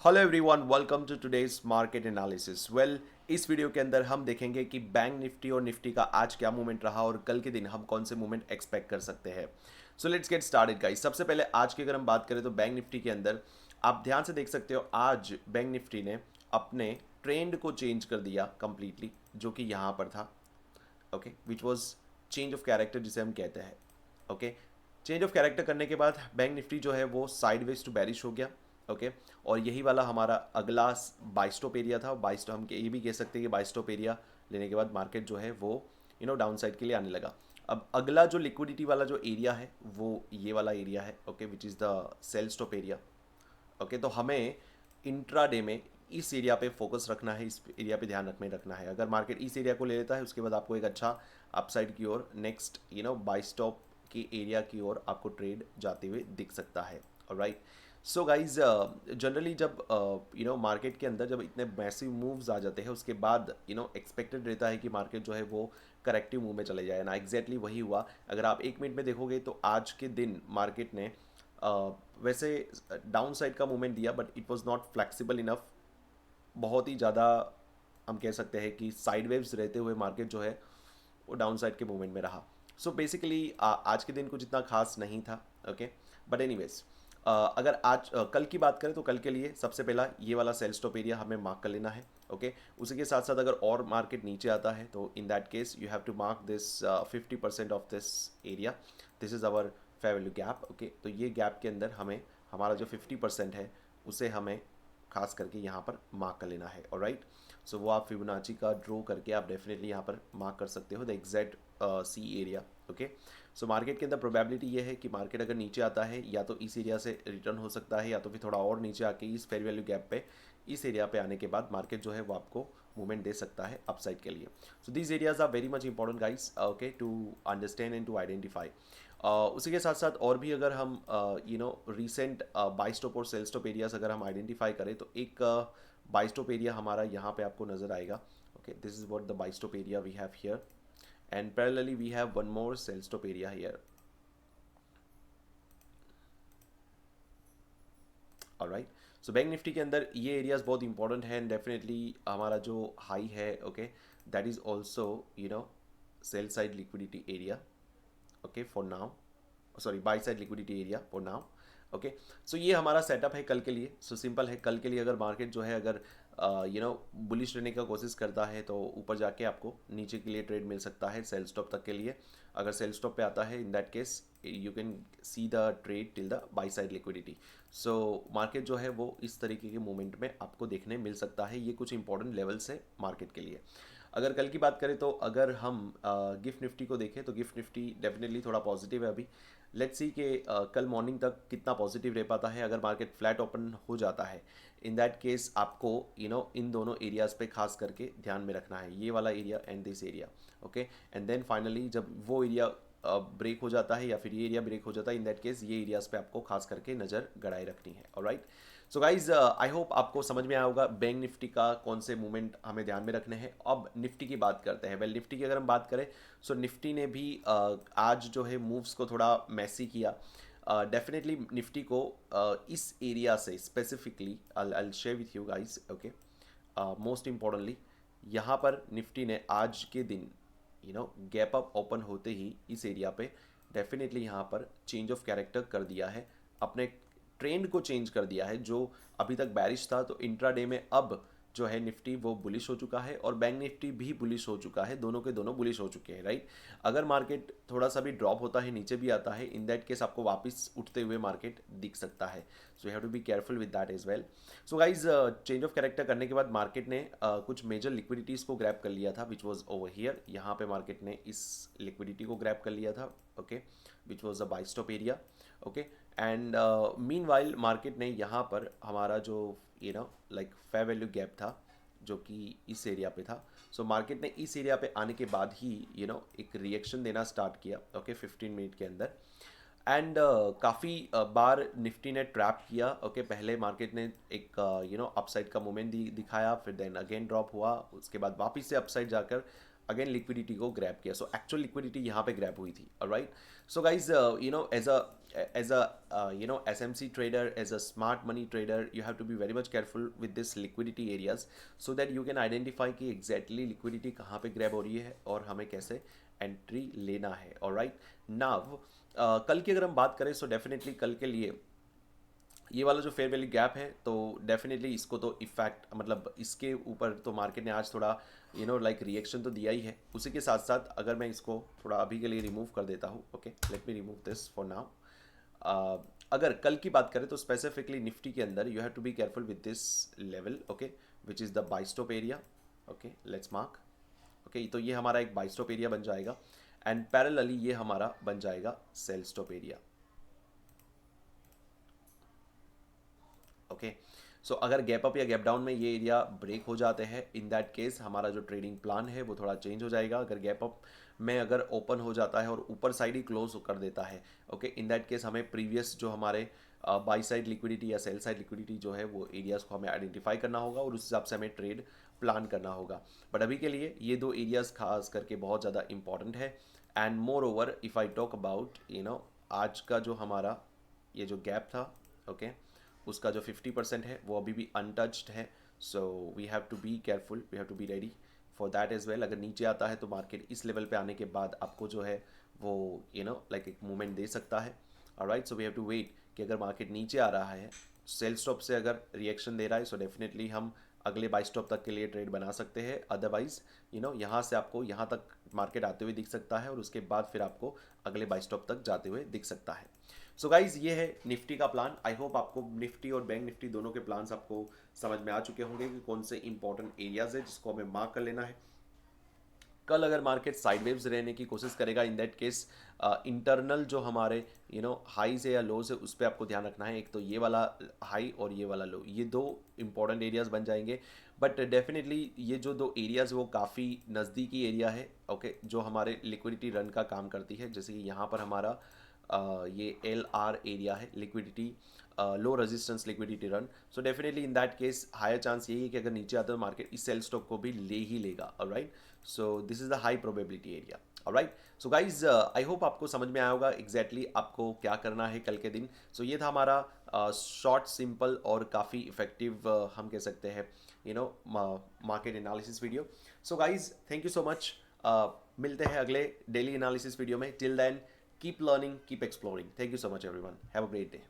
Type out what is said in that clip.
Hello everyone, welcome to today's market analysis. इस video के अंदर हम देखेंगे कि बैंक निफ्टी और निफ्टी का आज क्या मूवमेंट रहा और कल के दिन हम कौन से मूवमेंट एक्सपेक्ट कर सकते हैं। So let's get started guys. सबसे पहले आज की अगर हम बात करें तो बैंक निफ्टी के अंदर आप ध्यान से देख सकते हो आज बैंक निफ्टी ने अपने ट्रेंड को चेंज कर दिया कंप्लीटली, जो कि यहाँ पर था। Okay, which was change of character जिसे हम कहते हैं। ओके, चेंज ऑफ कैरेक्टर करने के बाद बैंक निफ्टी जो है वो साइडवेज टू बैरिश हो गया। ओके, और यही वाला हमारा अगला बाई स्टॉप एरिया था। बाई स्टॉप हम ये भी कह सकते हैं कि बाई स्टॉप एरिया लेने के बाद मार्केट जो है वो डाउन साइड के लिए आने लगा। अब अगला जो लिक्विडिटी वाला जो एरिया है वो ये वाला एरिया है। Okay, which is the sell stop area. Okay, तो हमें इंट्राडे में इस एरिया पे फोकस रखना है, इस एरिया पे ध्यान रखना है। अगर मार्केट इस एरिया को ले लेता है उसके बाद आपको एक अच्छा अपसाइड की ओर नेक्स्ट बाई स्टॉप की एरिया की ओर आपको ट्रेड जाते हुए दिख सकता है। ऑलराइट, सो गाइज जनरली जब मार्केट के अंदर जब इतने मैसिव मूव्स आ जाते हैं उसके बाद एक्सपेक्टेड रहता है कि मार्केट जो है वो करेक्टिव मूव में चले जाए ना। एग्जैक्टली वही हुआ। अगर आप एक मिनट में देखोगे तो आज के दिन मार्केट ने वैसे डाउन साइड का मूवमेंट दिया, but it was not flexible enough. बहुत ही ज़्यादा हम कह सकते हैं कि साइड वेव्स रहते हुए मार्केट जो है वो डाउन साइड के मूवमेंट में रहा। सो बेसिकली आज के दिन कुछ इतना खास नहीं था। ओके, बट एनीवेज अगर कल की बात करें तो कल के लिए सबसे पहला ये वाला सेल स्टॉप एरिया हमें मार्क कर लेना है। ओके, उसी के साथ साथ अगर और मार्केट नीचे आता है तो in that case you have to mark this 50% of this area. This is our fair value gap. Okay, तो ये गैप के अंदर हमें हमारा जो 50% है उसे हमें खास करके यहाँ पर मार्क कर लेना है। ऑलराइट, सो वो आप फिबोनाची का ड्रॉ करके आप डेफिनेटली यहाँ पर मार्क कर सकते हो the exact C area. Okay, so market के अंदर प्रोबेबिलिटी ये है कि मार्केट अगर नीचे आता है या तो इस एरिया से रिटर्न हो सकता है या तो फिर थोड़ा और नीचे आके इस फेयर वैल्यू गैप पे इस एरिया पे आने के बाद मार्केट जो है वो आपको मूवमेंट दे सकता है अपसाइड के लिए। So these areas are very much important guys, okay, to understand and to identify. उसी के साथ साथ और भी अगर हम रिसेंट बाई स्टॉप और सेल स्टॉप एरियाज अगर हम आइडेंटिफाई करें तो एक बाई स्टॉप एरिया हमारा यहाँ पे आपको नज़र आएगा। Okay, this is what the buy stop area we have here, and parallelly we have one more sell stop area here. Alright, so bank Nifty के अंदर ये एरियाज बहुत इंपॉर्टेंट है एंड डेफिनेटली हमारा जो हाई है, okay, that is also sell side liquidity area. Okay, for now, sorry, buy side liquidity area for now. Okay, so ये हमारा सेटअप है कल के लिए। सो सिंपल है, कल के लिए अगर मार्केट जो है अगर बुलिश रहने का कोशिश करता है तो ऊपर जाके आपको नीचे के लिए ट्रेड मिल सकता है सेल स्टॉप तक के लिए। अगर सेल स्टॉप पे आता है इन that case you can see the trade till the by side liquidity. So market जो है वो इस तरीके के मूवमेंट में आपको देखने मिल सकता है। ये कुछ इंपॉर्टेंट लेवल्स है मार्केट के लिए। अगर कल की बात करें तो अगर हम गिफ्ट निफ्टी को देखें तो गिफ्ट निफ्टी डेफिनेटली थोड़ा पॉजिटिव है अभी। लेट्स सी कि कल मॉर्निंग तक कितना पॉजिटिव रह पाता है। अगर मार्केट फ्लैट ओपन हो जाता है इन दैट केस आपको इन दोनों एरियाज पे खास करके ध्यान में रखना है, ये वाला area and this area. Okay, and then finally जब वो एरिया ब्रेक हो जाता है या फिर ये एरिया ब्रेक हो जाता है इन दैट केस ये एरियाज पे आपको खास करके नज़र गड़ाए रखनी है। Alright, so guys I hope आपको समझ में आया होगा बैंक निफ्टी का कौन से मूवमेंट हमें ध्यान में रखने हैं। अब निफ्टी की बात करते हैं। वेल, निफ्टी की अगर हम बात करें सो निफ्टी ने भी आज जो है मूव्स को थोड़ा मैसी किया। डेफिनेटली निफ्टी को इस एरिया से specifically I share with you guys. Okay, most importantly यहाँ पर निफ्टी ने आज के दिन गैप अप ओपन होते ही इस एरिया पे डेफिनेटली यहाँ पर चेंज ऑफ कैरेक्टर कर दिया है, अपने ट्रेंड को चेंज कर दिया है। जो अभी तक बैरिश था तो इंट्राडे में अब जो है निफ्टी वो बुलिश हो चुका है और बैंक निफ्टी भी बुलिश हो चुका है। दोनों के दोनों बुलिश हो चुके हैं। राइट, अगर मार्केट थोड़ा सा भी ड्रॉप होता है नीचे भी आता है इन दैट केस आपको वापस उठते हुए मार्केट दिख सकता है। So you have to be careful with that as well. So guys change of character करने के बाद मार्केट ने कुछ मेजर लिक्विडिटीज़ को ग्रैब कर लिया था विच वॉज ओवर हियर। यहाँ पे मार्केट ने इस लिक्विडिटी को ग्रैब कर लिया था। Okay, which was a by stop area. Okay, and mean while market ने यहाँ पर हमारा जो लाइक फेयर वैल्यू गैप था जो कि इस एरिया पे था। सो मार्केट ने इस एरिया पे आने के बाद ही एक रिएक्शन देना स्टार्ट किया। ओके, 15 मिनट के अंदर एंड काफ़ी बार निफ्टी ने ट्रैप किया। ओके, पहले मार्केट ने एक अपसाइड का मोमेंट दिखाया, फिर देन अगेन ड्रॉप हुआ, उसके बाद वापस से अपसाइड जाकर अगेन लिक्विडिटी को ग्रैब किया. सो एक्चुअल लिक्विडिटी यहाँ पे ग्रैब हुई थी. Alright. So guys you know as a SMC trader, as a smart money trader, you have to be very much careful with this liquidity areas so that you can identify कि exactly liquidity कहाँ पे grab हो रही है और हमें कैसे entry लेना है. alright. now कल की अगर हम बात करें, so definitely कल के लिए ये वाला जो फेयर वैल्यू गैप है, तो डेफिनेटली इसको तो इफेक्ट, मतलब इसके ऊपर तो मार्केट ने आज थोड़ा लाइक रिएक्शन तो दिया ही है. उसी के साथ साथ अगर मैं इसको थोड़ा अभी के लिए रिमूव कर देता हूँ. Okay, let me remove this for now. अगर कल की बात करें तो स्पेसिफिकली निफ्टी के अंदर you have to be careful with this level. Okay, which is the buy stop area. Okay, let's mark. Okay, तो ये हमारा एक बाय स्टॉप एरिया बन जाएगा एंड पैरेलली ये हमारा बन जाएगा सेल स्टॉप एरिया. ओके, सो अगर गैप अप या गैप डाउन में ये एरिया ब्रेक हो जाते हैं, इन दैट केस हमारा जो ट्रेडिंग प्लान है वो थोड़ा चेंज हो जाएगा. अगर गैप अप में अगर ओपन हो जाता है और ऊपर साइड ही क्लोज कर देता है, ओके, इन दैट केस हमें प्रीवियस जो हमारे बाई साइड लिक्विडिटी या सेल साइड लिक्विडिटी जो है वो एरियाज को हमें आइडेंटिफाई करना होगा और उस हिसाब से हमें ट्रेड प्लान करना होगा. बट अभी के लिए ये दो एरियाज खास करके बहुत ज़्यादा इंपॉर्टेंट है. And more over if I talk about आज का जो हमारा ये जो गैप था, ओके, उसका जो 50% है वो अभी भी अनटच्ड है. So we have to be careful, we have to be ready for that as well. अगर नीचे आता है तो मार्केट इस लेवल पे आने के बाद आपको जो है वो लाइक एक मूवमेंट दे सकता है. Alright, so we have to wait कि अगर मार्केट नीचे आ रहा है, सेल स्टॉप से अगर रिएक्शन दे रहा है, सो डेफिनेटली हम अगले बाई स्टॉप तक के लिए ट्रेड बना सकते हैं. अदरवाइज यहाँ से आपको यहाँ तक मार्केट आते हुए दिख सकता है और उसके बाद फिर आपको अगले बाई स्टॉप तक जाते हुए दिख सकता है. सो गाइज, ये है निफ्टी का प्लान. आई होप आपको निफ्टी और बैंक निफ्टी दोनों के प्लान्स आपको समझ में आ चुके होंगे कि कौन से इंपॉर्टेंट एरियाज है जिसको हमें मार्क कर लेना है. कल अगर मार्केट साइडवेव्स रहने की कोशिश करेगा, इन दैट केस इंटरनल जो हमारे हाईज है या लोज है उस पर आपको ध्यान रखना है. एक तो ये वाला हाई और ये वाला लो, ये दो इंपॉर्टेंट एरियाज बन जाएंगे. बट डेफिनेटली ये जो दो एरियाज वो काफ़ी नज़दीकी एरिया है. ओके, जो हमारे लिक्विडिटी रन का काम करती है. जैसे कि यहाँ पर हमारा ये LR एरिया है, liquidity low resistance liquidity run. So definitely in that case higher chance यही है कि अगर नीचे आता है तो मार्केट इस सेल स्टॉक को भी ले ही लेगा. Alright, so this is the high probability area. Alright, so guys I hope आपको समझ में आया होगा एग्जैक्टली आपको क्या करना है कल के दिन. सो ये था हमारा शॉर्ट, सिंपल और काफ़ी इफेक्टिव हम कह सकते हैं market analysis video. So guys, thank you so much. मिलते हैं अगले डेली एनालिसिस वीडियो में. Till then, keep learning, keep exploring. Thank you so much, everyone. Have a great day.